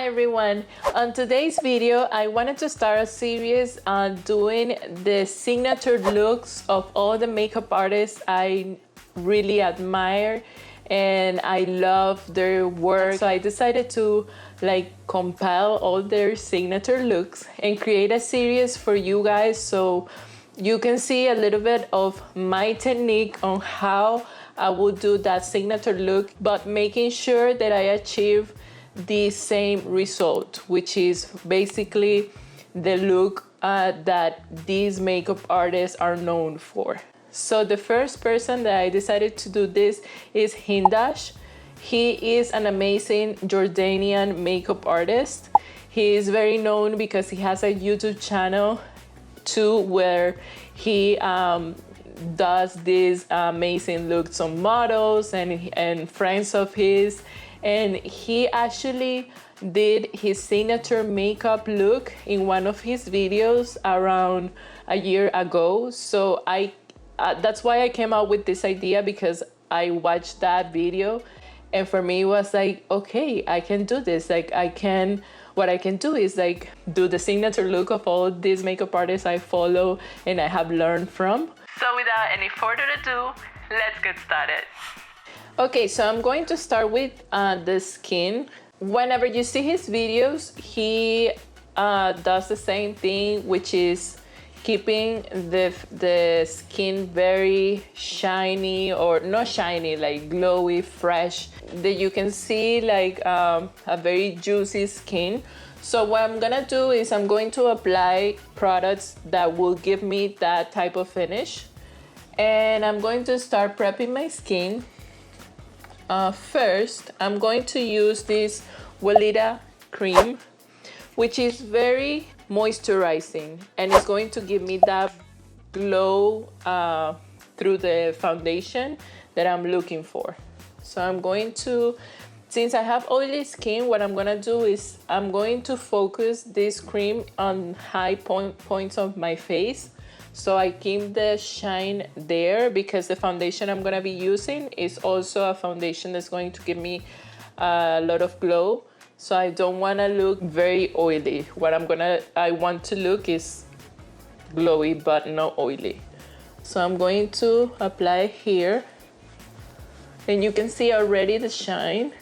everyone. On today's video, I wanted to start a series on doing the signature looks of all the makeup artists I really admire and I love their work. So I decided to compile all their signature looks and create a series for you guys so you can see a little bit of my technique on how I will do that signature look, but making sure that I achieve the same result, which is basically the look that these makeup artists are known for. So the first person that I decided to do this is Hindash. He is an amazing Jordanian makeup artist. He is very known because he has a YouTube channel too, where he does these amazing looks on models and friends of his. And he actually did his signature makeup look in one of his videos around a year ago. So that's why I came out with this idea, because I watched that video and for me it was like, okay, I can do this. What I can do is do the signature look of all these makeup artists I follow and I have learned from. So without any further ado, let's get started. Okay, so I'm going to start with the skin. Whenever you see his videos, he does the same thing, which is keeping the skin very shiny, or not shiny, like glowy, fresh, that you can see a very juicy skin. So what I'm gonna do is I'm going to apply products that will give me that type of finish. And I'm going to start prepping my skin. First, I'm going to use this Weleda cream, which is very moisturizing and it's going to give me that glow through the foundation that I'm looking for. So I'm going to, since I have oily skin, what I'm gonna do is I'm going to focus this cream on high points of my face, so I keep the shine there, because the foundation I'm gonna be using is also a foundation that's going to give me a lot of glow. So I don't wanna look very oily. What I want to look is glowy but not oily. So I'm going to apply here, and you can see already the shine.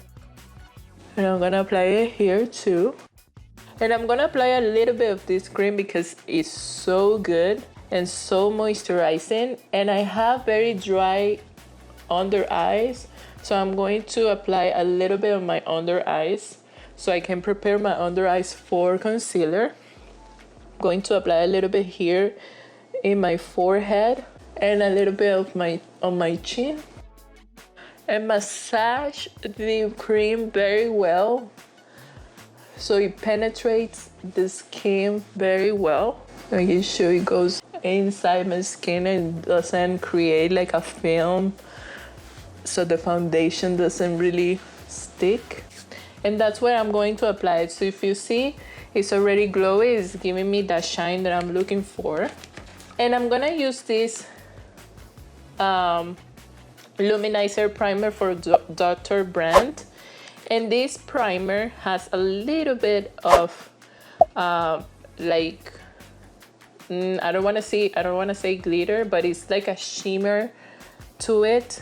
And I'm gonna apply it here too. And I'm gonna apply a little bit of this cream because it's so good and so moisturizing, and I have very dry under eyes, so I'm going to apply a little bit on my under eyes so I can prepare my under eyes for concealer. I'm going to apply a little bit here in my forehead and a little bit of on my chin, and massage the cream very well so it penetrates the skin very well. Making sure it goes inside my skin and doesn't create like a film, so the foundation doesn't really stick. And that's where I'm going to apply it. So if you see, it's already glowy, it's giving me that shine that I'm looking for. And I'm gonna use this Luminizer primer for Dr. Brandt. And this primer has a little bit of I don't want to say glitter, but it's like a shimmer to it.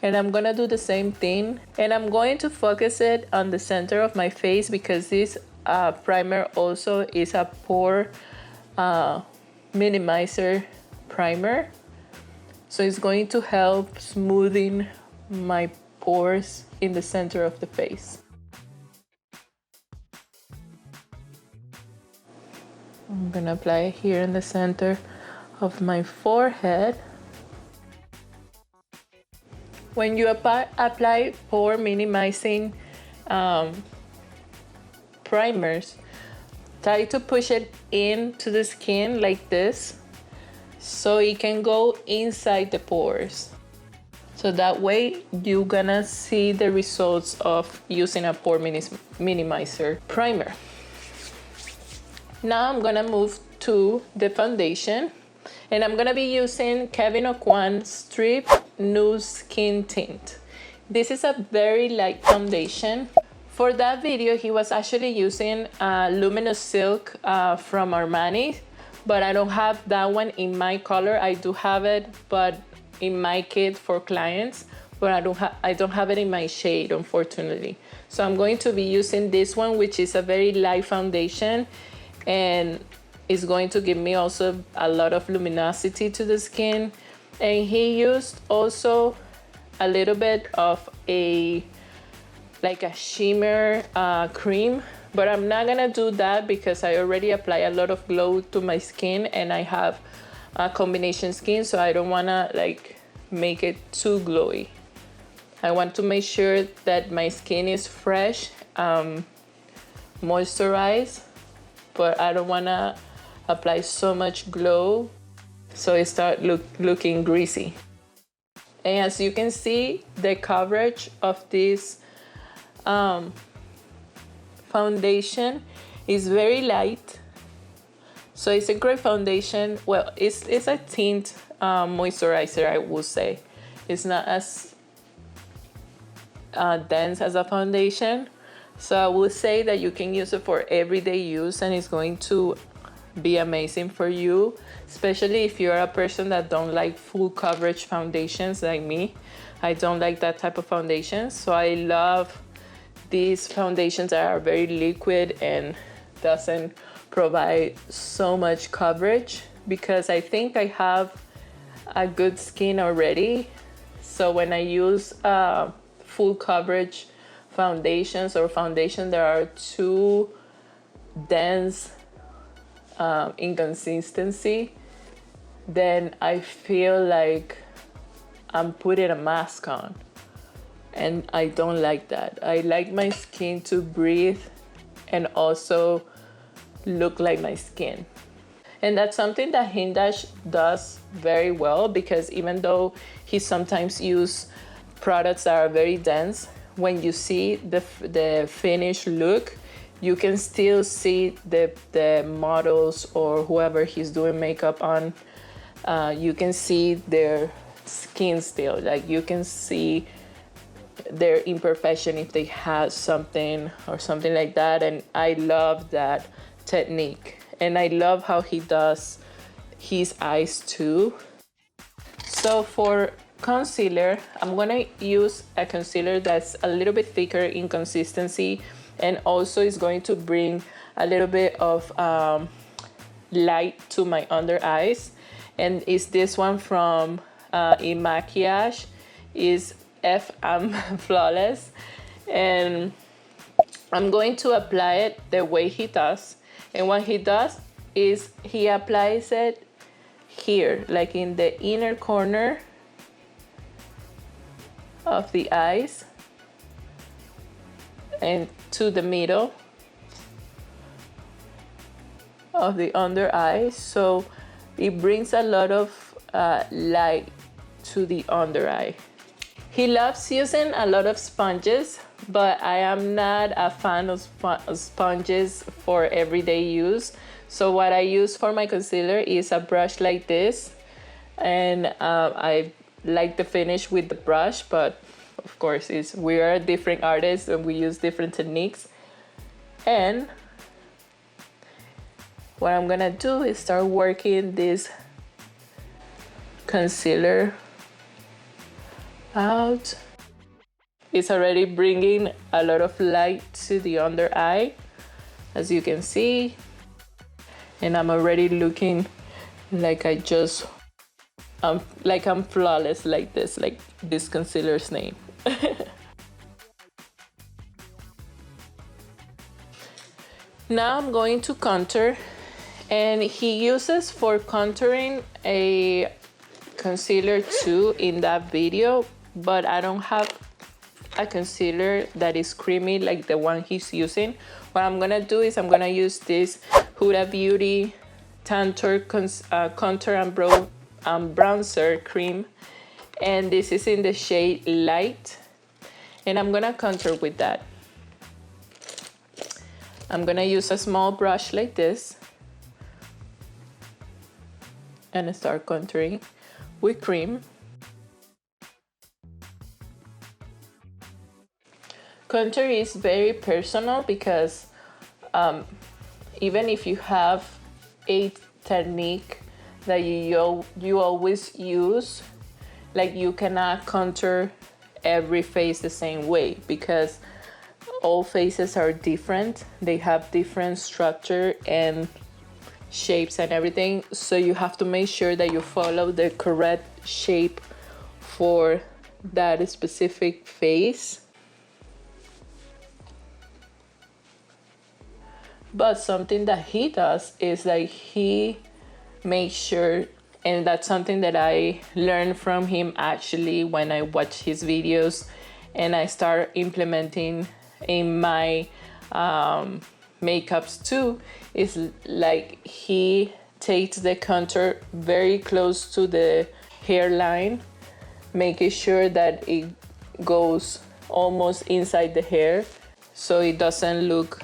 And I'm gonna do the same thing, and I'm going to focus it on the center of my face, because this primer also is a pore minimizer primer, so it's going to help smoothing my pores in the center of the face. I'm gonna apply it here in the center of my forehead. When you apply pore minimizing primers, try to push it into the skin like this so it can go inside the pores. So that way you're gonna see the results of using a pore minimizer primer. Now I'm gonna move to the foundation, and I'm gonna be using Kevyn Aucoin Strip Nude Skin Tint. This is a very light foundation For that video, he was actually using Luminous Silk from Armani, but I don't have that one in my color. I do have it, but in my kit for clients, but I don't have it in my shade, unfortunately. So I'm going to be using this one, which is a very light foundation, and it's going to give me also a lot of luminosity to the skin. And he used also a little bit of like a shimmer cream, but I'm not gonna do that because I already apply a lot of glow to my skin and I have a combination skin, so I don't wanna like make it too glowy. I want to make sure that my skin is fresh, moisturized, but I don't wanna apply so much glow so it start looking greasy. And as you can see, the coverage of this foundation is very light, so it's a great foundation. Well, it's a tint moisturizer, I would say. It's not as dense as a foundation, so I would say that you can use it for everyday use and it's going to be amazing for you, especially if you're a person that don't like full coverage foundations like me. I don't like that type of foundation, so I love these foundations that are very liquid and doesn't provide so much coverage, because I think I have a good skin already. So when I use full coverage foundations or foundation that are too dense in consistency, then I feel like I'm putting a mask on. And I don't like that. I like my skin to breathe and also look like my skin. And that's something that Hindash does very well, because even though he sometimes use products that are very dense, when you see the finished look, you can still see the models or whoever he's doing makeup on, you can see their skin still. Like you can see their imperfection if they have something or something like that. And I love that technique. And I love how he does his eyes too. So for concealer, I'm gonna use a concealer that's a little bit thicker in consistency and also is going to bring a little bit of light to my under eyes. And it's this one from Makiage, is I'm Flawless, and I'm going to apply it the way he does. And what he does is he applies it here, like in the inner corner of the eyes and to the middle of the under eye, so it brings a lot of light to the under eye. He loves using a lot of sponges, but I am not a fan of sponges for everyday use. So what I use for my concealer is a brush like this, and I like the finish with the brush, but of course we are different artists and we use different techniques. And what I'm gonna do is start working this concealer out. It's already bringing a lot of light to the under eye, as you can see, and I'm already looking like I'm flawless, like this concealer's name. Now I'm going to contour, and he uses for contouring a concealer too in that video, but I don't have a concealer that is creamy like the one he's using. What I'm gonna do is I'm gonna use this Huda Beauty Tantour Contour and Bronzer Cream, and this is in the shade Light, and I'm gonna contour with that. I'm gonna use a small brush like this and start contouring with cream. Contour is very personal because even if you have a technique that you always use, like you cannot contour every face the same way because all faces are different. They have different structure and shapes and everything, so you have to make sure that you follow the correct shape for that specific face. But something that he does is like he makes sure, and that's something that I learned from him actually when I watch his videos and I start implementing in my makeups too, is like he takes the contour very close to the hairline, making sure that it goes almost inside the hair so it doesn't look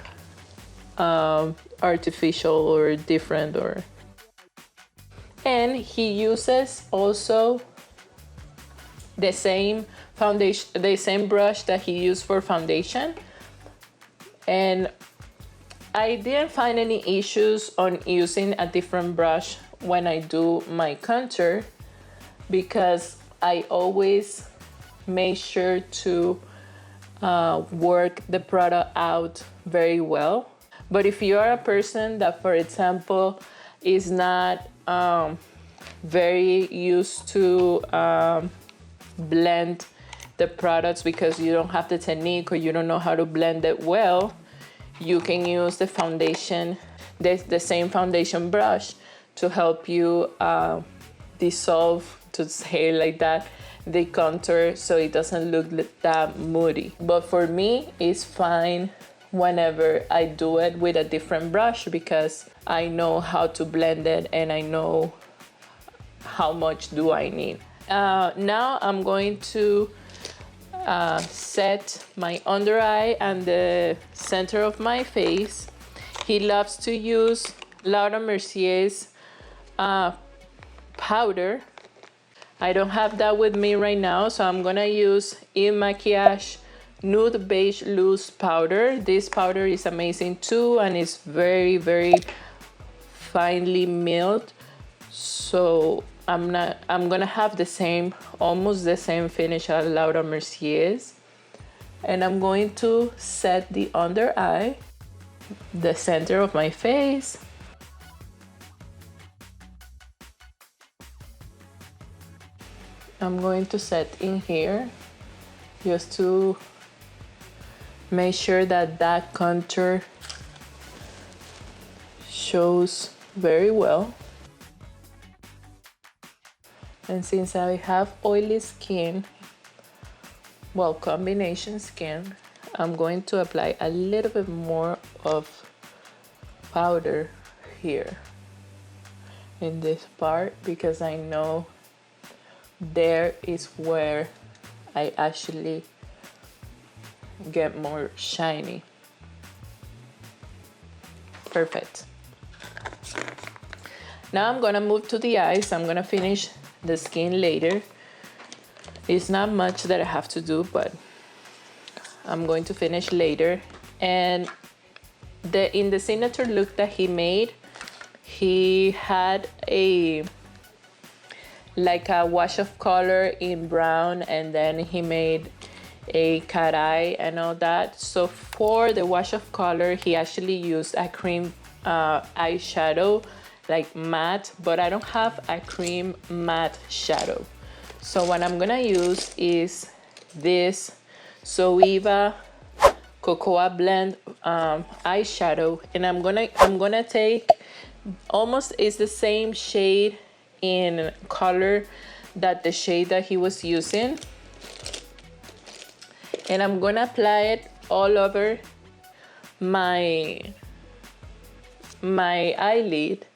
artificial or different. And he uses also the same foundation, the same brush that he used for foundation, and I didn't find any issues on using a different brush when I do my contour because I always make sure to work the product out very well. But if you are a person that, for example, is not very used to blend the products because you don't have the technique or you don't know how to blend it well, you can use the foundation, the same foundation brush to help you dissolve, to say like that, the contour so it doesn't look that moody. But for me, it's fine whenever I do it with a different brush because I know how to blend it and I know how much do I need. Now I'm going to set my under eye and the center of my face. He loves to use Laura Mercier's powder. I don't have that with me right now, so I'm gonna use Makiage Nude Beige Loose Powder. This powder is amazing too, and it's very, very finely milled. So I'm gonna have the same, almost the same finish as Laura Mercier's. And I'm going to set the under eye, the center of my face. I'm going to set in here just to make sure that that contour shows very well. And since I have oily skin, well, combination skin, I'm going to apply a little bit more of powder here in this part because I know there is where I actually get more shiny. Perfect. Now I'm gonna move to the eyes. I'm gonna finish the skin later. It's not much that I have to do, but I'm going to finish later. And in the signature look that he made, he had like a wash of color in brown, and then he made a cat eye and all that. So for the wash of color, he actually used a cream eyeshadow, like matte, but I don't have a cream matte shadow. So what I'm gonna use is this Zoeva Cocoa Blend eyeshadow, and I'm gonna take almost is the same shade in color that the shade that he was using, and I'm gonna apply it all over my eyelid.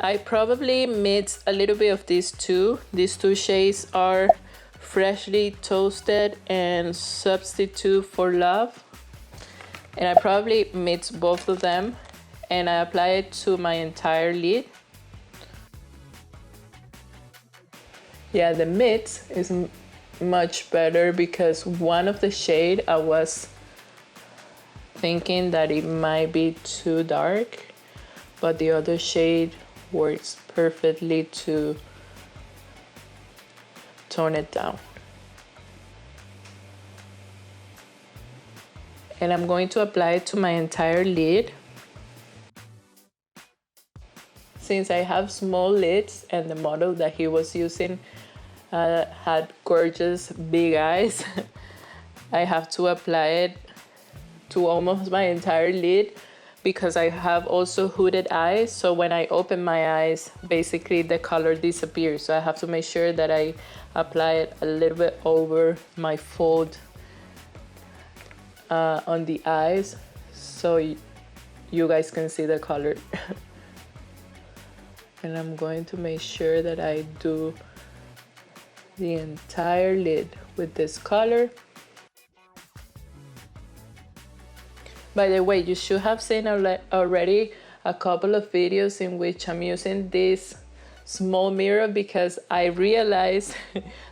I probably mix a little bit of these two. These two shades are Freshly Toasted and Substitute for Love, and I probably mix both of them and I apply it to my entire lid. Yeah, the mix is much better because one of the shade I was thinking that it might be too dark, but the other shade works perfectly to tone it down. And I'm going to apply it to my entire lid. Since I have small lids and the model that he was using had gorgeous big eyes, I have to apply it to almost my entire lid because I have also hooded eyes. So when I open my eyes, basically the color disappears. So I have to make sure that I apply it a little bit over my fold on the eyes so you guys can see the color. And I'm going to make sure that I do the entire lid with this color. By the way, you should have seen already a couple of videos in which I'm using this small mirror because I realized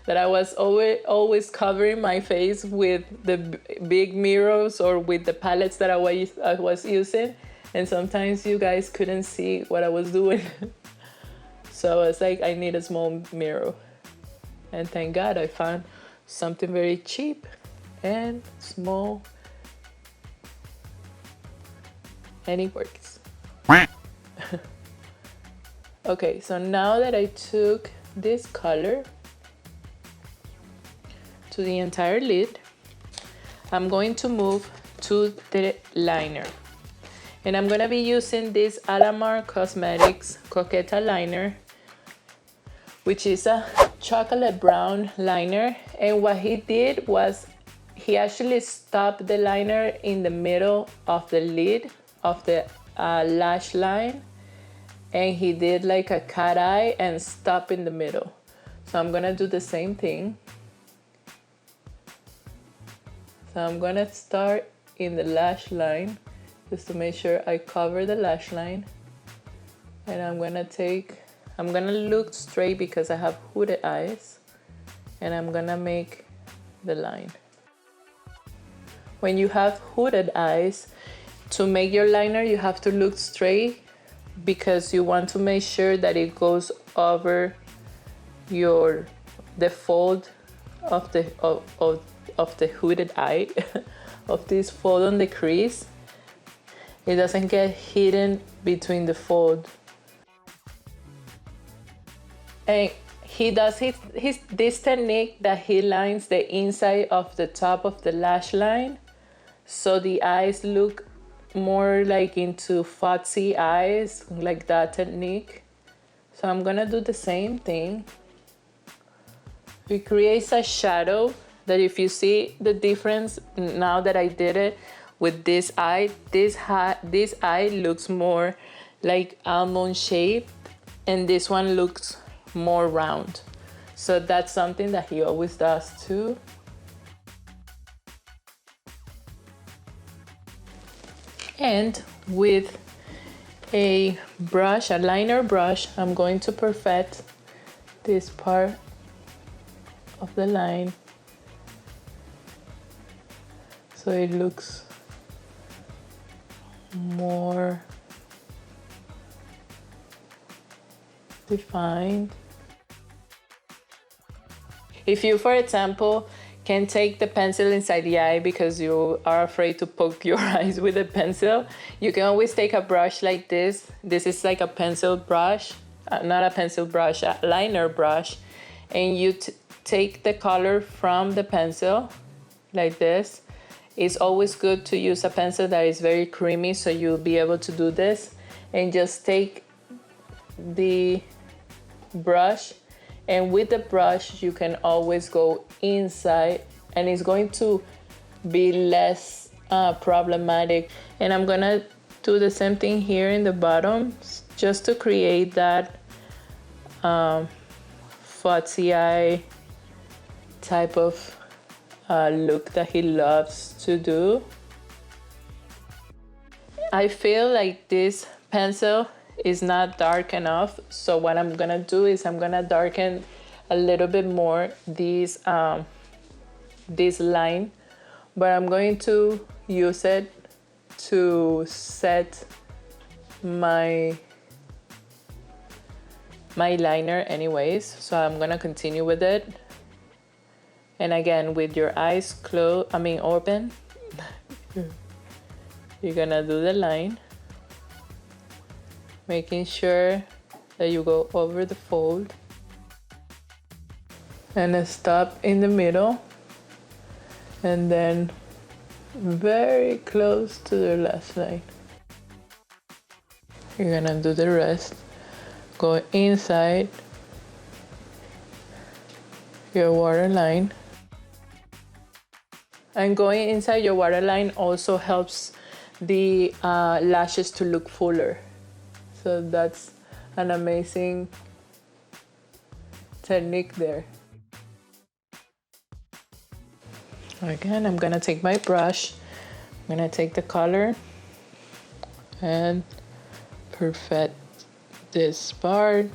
that I was always covering my face with the big mirrors or with the palettes that I was using, and sometimes you guys couldn't see what I was doing. So I was like, I need a small mirror, and thank God I found something very cheap and small, and it works. Okay, so now that I took this color to the entire lid, I'm going to move to the liner. And I'm gonna be using this Alamar Cosmetics Coqueta liner, which is a chocolate brown liner. And what he did was he actually stopped the liner in the middle of the lid of the lash line, and he did like a cat eye and stop in the middle. So I'm gonna do the same thing. So I'm gonna start in the lash line just to make sure I cover the lash line, and I'm gonna look straight because I have hooded eyes, and I'm gonna make the line. When you have hooded eyes, to make your liner you have to look straight because you want to make sure that it goes over the fold of the hooded eye of this fold on the crease. It doesn't get hidden between the fold. And he does this technique that he lines the inside of the top of the lash line so the eyes look more like into foxy eyes, like that technique. So I'm gonna do the same thing. It creates a shadow that, if you see the difference now that I did it with this eye looks more like almond shaped, and this one looks more round. So that's something that he always does too. And with a brush, a liner brush, I'm going to perfect this part of the line so it looks more defined. If you, for example, can take the pencil inside the eye because you are afraid to poke your eyes with a pencil, you can always take a brush like this. This is like a pencil brush, not a pencil brush, a liner brush, and you take the color from the pencil like this. It's always good to use a pencil that is very creamy so you'll be able to do this, and just take the brush, and with the brush you can always go inside and it's going to be less problematic. And I'm gonna do the same thing here in the bottom just to create that foxy eye type of look that he loves to do. I feel like this pencil is not dark enough, so what I'm gonna do is I'm gonna darken a little bit more this line, but I'm going to use it to set my liner anyways, so I'm gonna continue with it. And again, with your eyes closed, open, you're gonna do the line, making sure that you go over the fold and stop in the middle, and then very close to the last line. You're gonna do the rest. Go inside your waterline. And going inside your waterline also helps the lashes to look fuller. So that's an amazing technique there. Again, I'm gonna take my brush. I'm gonna take the color and perfect this part.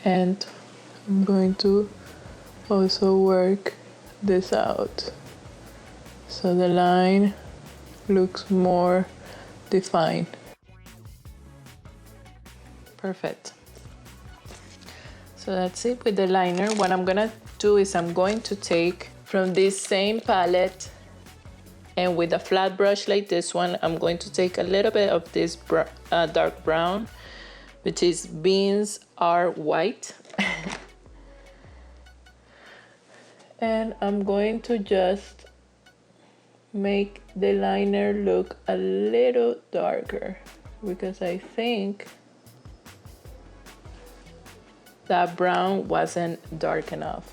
And I'm going to also work this out so the line looks more defined. Perfect. So that's it with the liner. What I'm gonna do is I'm going to take from this same palette, and with a flat brush like this one, I'm going to take a little bit of this dark brown, which is Beans Are White. And I'm going to just make the liner look a little darker, because I think that brown wasn't dark enough.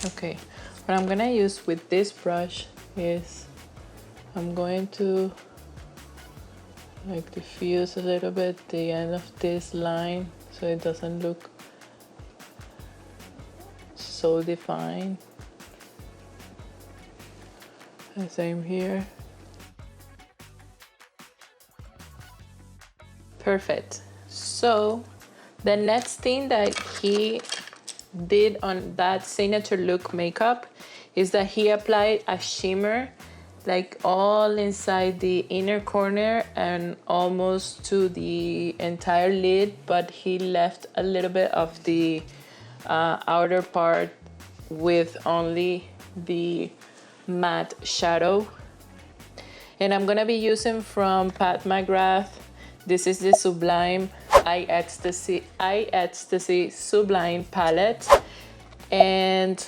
Okay, what I'm gonna use with this brush is I'm going to like diffuse a little bit the end of this line so it doesn't look so defined. The same here. Perfect. So the next thing that he did on that signature look makeup is that he applied a shimmer like all inside the inner corner and almost to the entire lid, but he left a little bit of the outer part with only the matte shadow. And I'm gonna be using from Pat McGrath. This is the Sublime Eye Ecstasy Sublime palette, and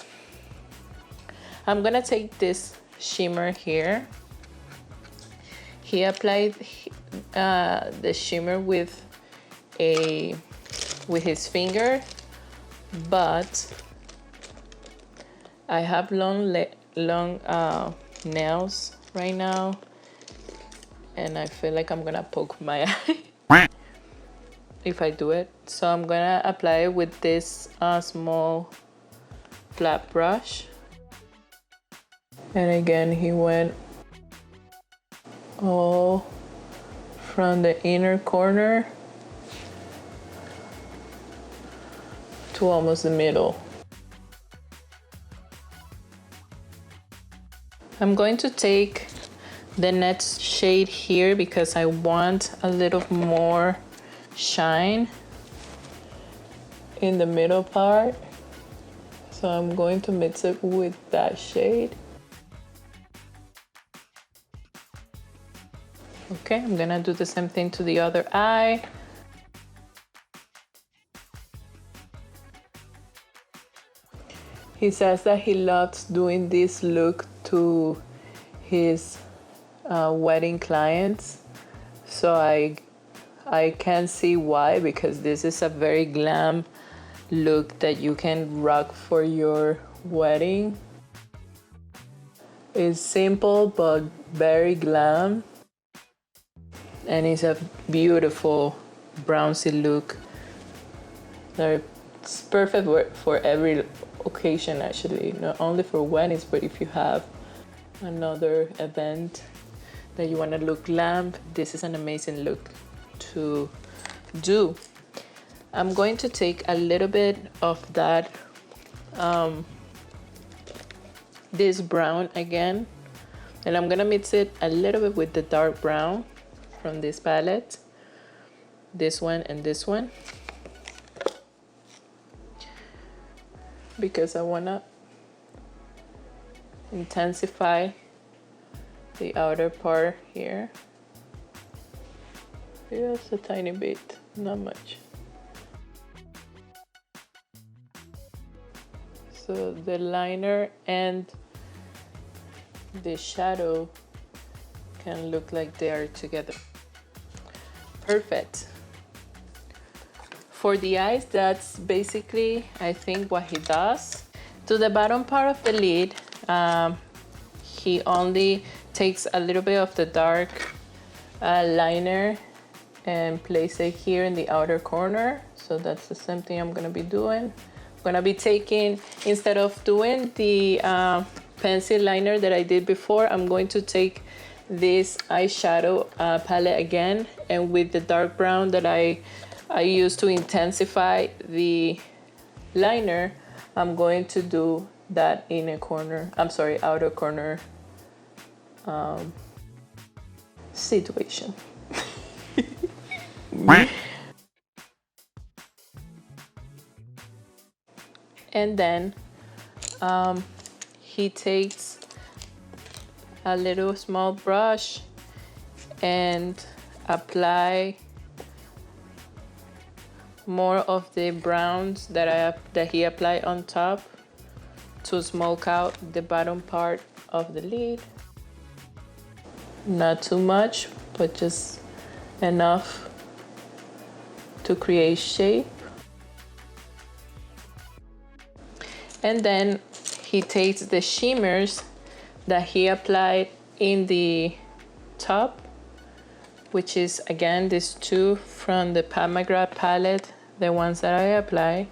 I'm gonna take this shimmer here. He applied the shimmer with his finger, but I have long nails right now, and I feel like I'm gonna poke my eye if I do it. So I'm gonna apply it with this small flat brush. And again, he went all from the inner corner to almost the middle. I'm going to take the next shade here because I want a little more shine in the middle part. So I'm going to mix it with that shade. Okay, I'm gonna do the same thing to the other eye. He says that he loves doing this look to his wedding clients. So I can see why, because this is a very glam look that you can rock for your wedding. It's simple but very glam. And it's a beautiful bronzy look. It's perfect for occasion, actually, not only for weddings, but if you have another event that you want to look glam, this is an amazing look to do. I'm going to take a little bit of that this brown again, and I'm gonna mix it a little bit with the dark brown from this palette, this one and this one, because I wanna intensify the outer part here. Just a tiny bit, not much. So the liner and the shadow can look like they are together. Perfect. For the eyes, that's basically, I think, what he does. To the bottom part of the lid, he only takes a little bit of the dark liner and place it here in the outer corner. So that's the same thing I'm gonna be doing. I'm gonna be taking, instead of doing the pencil liner that I did before, I'm going to take this eyeshadow palette again, and with the dark brown that I used to intensify the liner, I'm going to do that inner corner, I'm sorry, outer corner situation. And then he takes a little small brush and apply more of the browns that he applied on top to smoke out the bottom part of the lid. Not too much, but just enough to create shape. And then he takes the shimmers that he applied in the top, which is again these two from the Pat McGrath palette, the ones that I apply,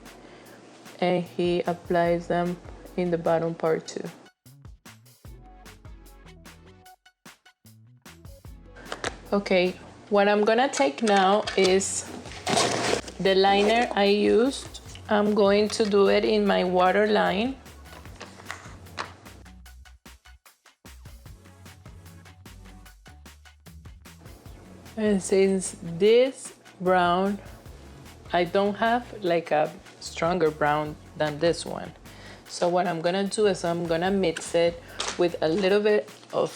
and he applies them in the bottom part too. Okay, what I'm gonna take now is the liner I used. I'm going to do it in my waterline. And since this brown, I don't have like a stronger brown than this one. So what I'm gonna do is I'm gonna mix it with a little bit of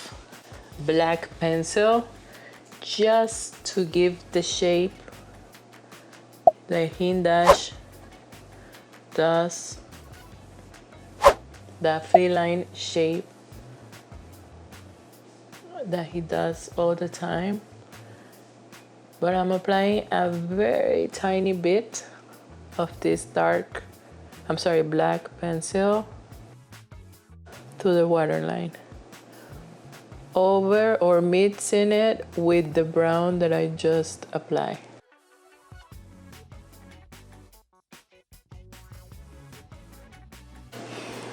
black pencil just to give the shape the Hindash does, that feline shape that he does all the time. But I'm applying a very tiny bit of this black pencil to the waterline, over or mixing it with the brown that I just applied.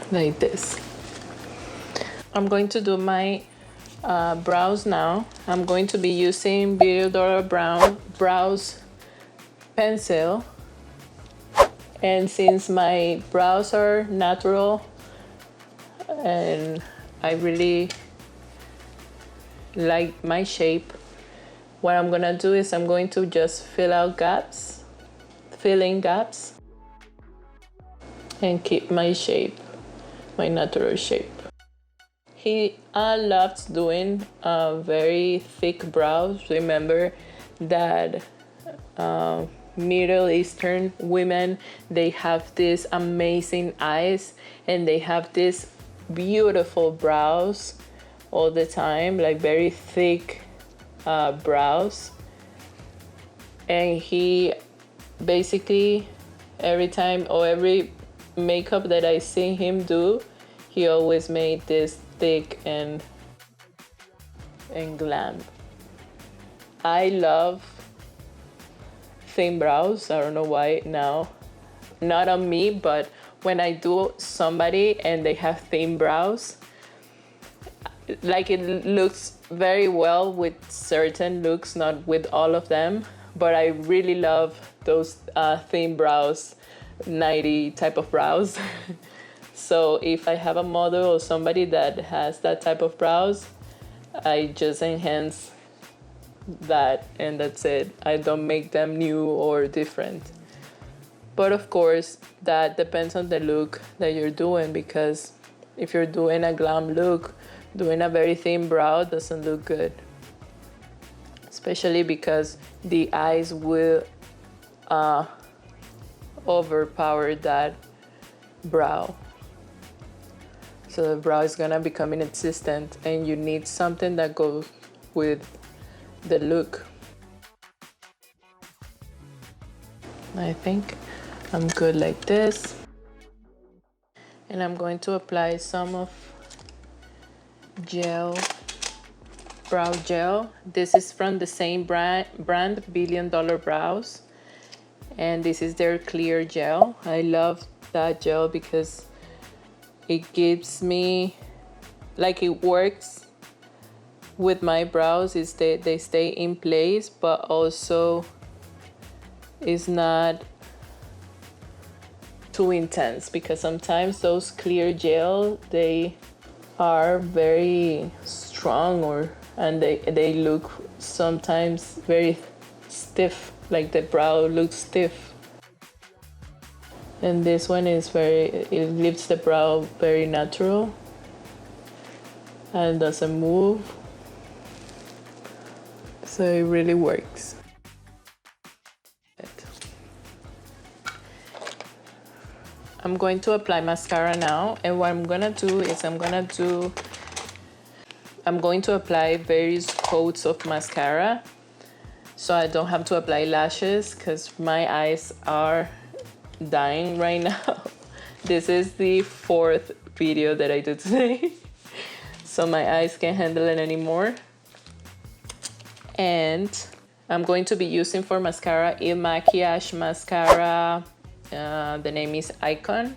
Like this. I'm going to do my brows now. I'm going to be using Beauty Dora Brown brows pencil, and since my brows are natural and I really like my shape, what I'm gonna do is I'm going to just fill in gaps and keep my shape, my natural shape. He loves doing very thick brows. Remember that Middle Eastern women, they have these amazing eyes and they have these beautiful brows all the time, like very thick brows. And he basically every makeup that I see him do, he always made this thick and glam. I love thin brows. I don't know why now. Not on me, but when I do somebody and they have thin brows, like it looks very well with certain looks, not with all of them, but I really love those thin brows, 90 type of brows. So if I have a model or somebody that has that type of brows, I just enhance that and that's it. I don't make them new or different. But of course, that depends on the look that you're doing, because if you're doing a glam look, doing a very thin brow doesn't look good. Especially because the eyes will overpower that brow. So the brow is gonna become inexistent and you need something that goes with the look. I think I'm good like this. And I'm going to apply some of gel, brow gel. This is from the same Brandt $1 Billion Brows. And this is their clear gel. I love that gel because it gives me, like, it works with my brows. They stay in place, but also it's not too intense, because sometimes those clear gel, they are very strong and they look sometimes very stiff, like the brow looks stiff. And this one is it leaves the brow very natural and doesn't move. So it really works. I'm going to apply mascara now, and what I'm gonna do is I'm going to apply various coats of mascara so I don't have to apply lashes, because my eyes are dying right now. This is the 4th video that I do today. So my eyes can't handle it anymore. And I'm going to be using for mascara a Makiage mascara. The name is Aucoin.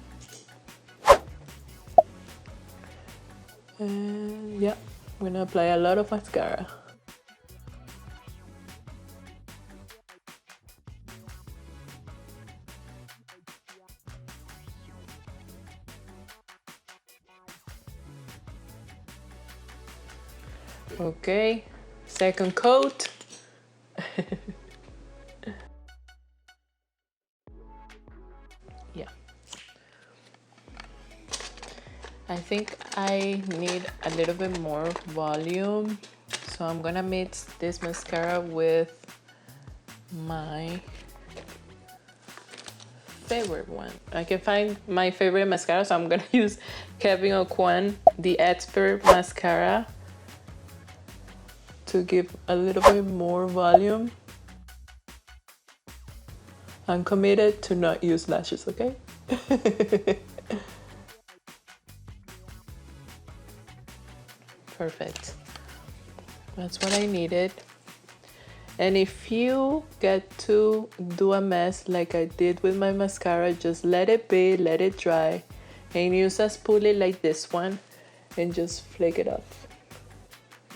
And yeah, I'm gonna apply a lot of mascara. Okay, second coat. Yeah. I think I need a little bit more volume, so I'm gonna mix this mascara with my favorite one. I can find my favorite mascara, so I'm gonna use Kevyn Aucoin, the Expert Mascara, to give a little bit more volume. I'm committed to not use lashes, okay? Perfect. That's what I needed. And if you get to do a mess like I did with my mascara, just let it be, let it dry, and use a spoolie like this one and just flick it off.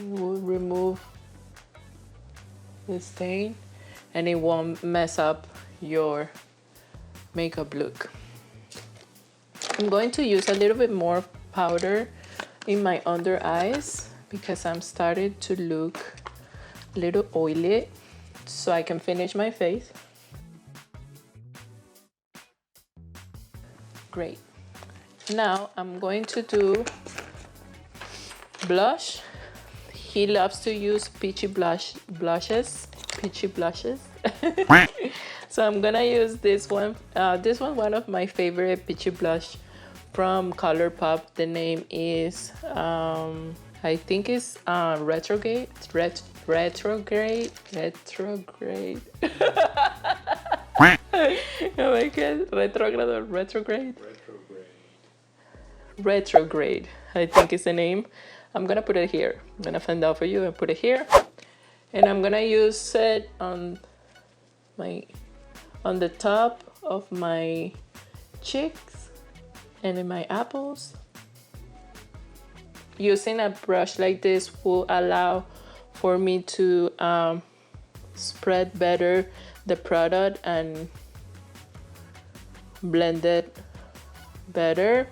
It will remove the stain and it won't mess up your makeup look. I'm going to use a little bit more powder in my under eyes because I'm starting to look a little oily, so I can finish my face. Great. Now I'm going to do blush. He loves to use peachy blushes. So I'm gonna use this one. This one, one of my favorite peachy blush from ColourPop. The name is I think it's retrograde. Oh my god, retrograde, I think is the name. I'm gonna put it here. I'm gonna find out for you and put it here, and I'm gonna use it on the top of my cheeks And in my apples. Using a brush like this will allow for me to spread better the product and blend it better.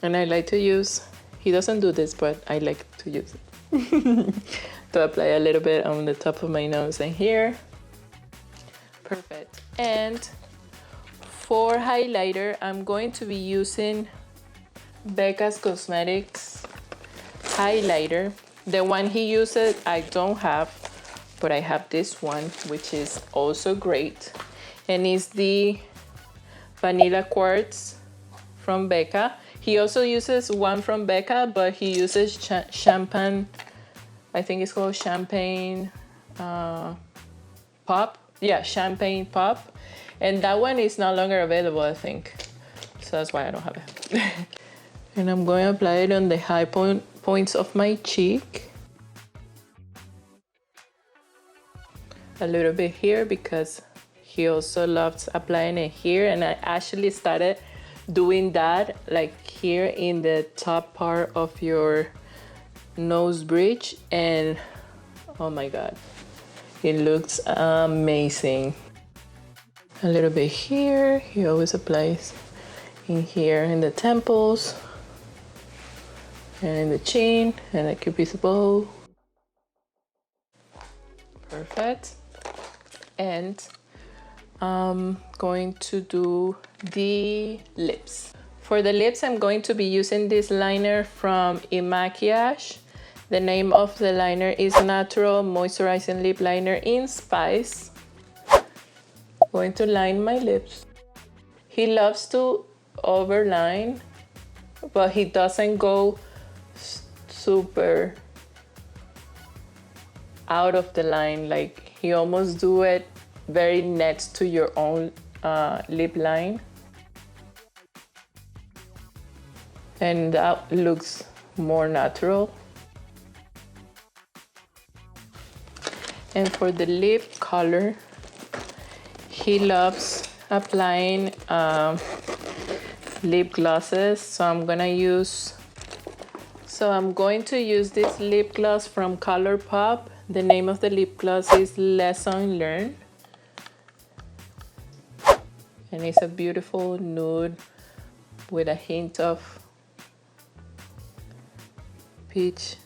And I like to use, he doesn't do this, but I like to use it to apply a little bit on the top of my nose and here. Perfect. And for highlighter, I'm going to be using Becca's Cosmetics highlighter. The one he uses I don't have, but I have this one, which is also great. And it's the Vanilla Quartz from Becca. He also uses one from Becca, but he uses champagne, I think it's called Champagne Pop. Yeah, Champagne Pop. And that one is no longer available, I think. So that's why I don't have it. And I'm going to apply it on the high points of my cheek. A little bit here because he also loves applying it here. And I actually started doing that like here in the top part of your nose bridge, and oh my god, it looks amazing. A little bit here. He always applies in here in the temples and in the chin and the cupid's bow. Perfect. And I'm going to do the lips. For the lips, I'm going to be using this liner from Makiage. The name of the liner is Natural Moisturizing Lip Liner in Spice. I'm going to line my lips. He loves to overline, but he doesn't go super out of the line. Like, he almost do it very next to your own lip line, and that looks more natural. And for the lip color, he loves applying lip glosses, so I'm going to use this lip gloss from ColourPop. The name of the lip gloss is Lesson Learned. And it's a beautiful nude with a hint of peach,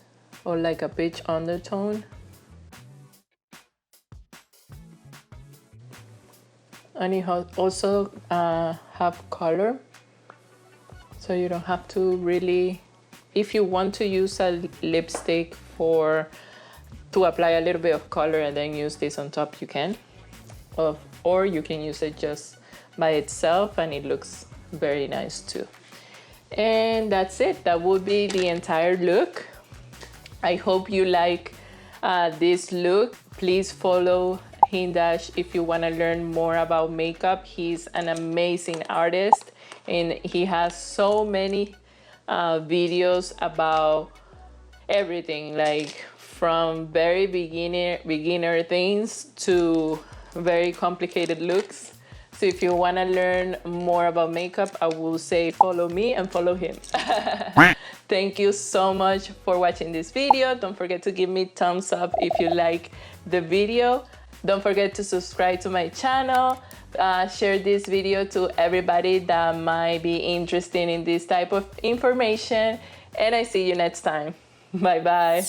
or like a peach undertone. And it also have color, so you don't have to really, if you want to use a lipstick to apply a little bit of color and then use this on top, you can. Or you can use it just by itself and it looks very nice too. And that's it. That would be the entire look. I hope you like this look. Please follow Hindash if you want to learn more about makeup. He's an amazing artist and he has so many videos about everything, like from very beginner things to very complicated looks. So if you want to learn more about makeup, I will say follow me and follow him. Thank you so much for watching this video. Don't forget to give me thumbs up if you like the video. Don't forget to subscribe to my channel. Share this video to everybody that might be interested in this type of information. And I see you next time. Bye bye.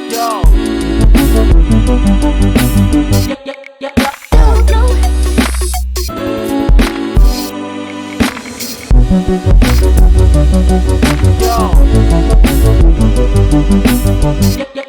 Yo. Yo.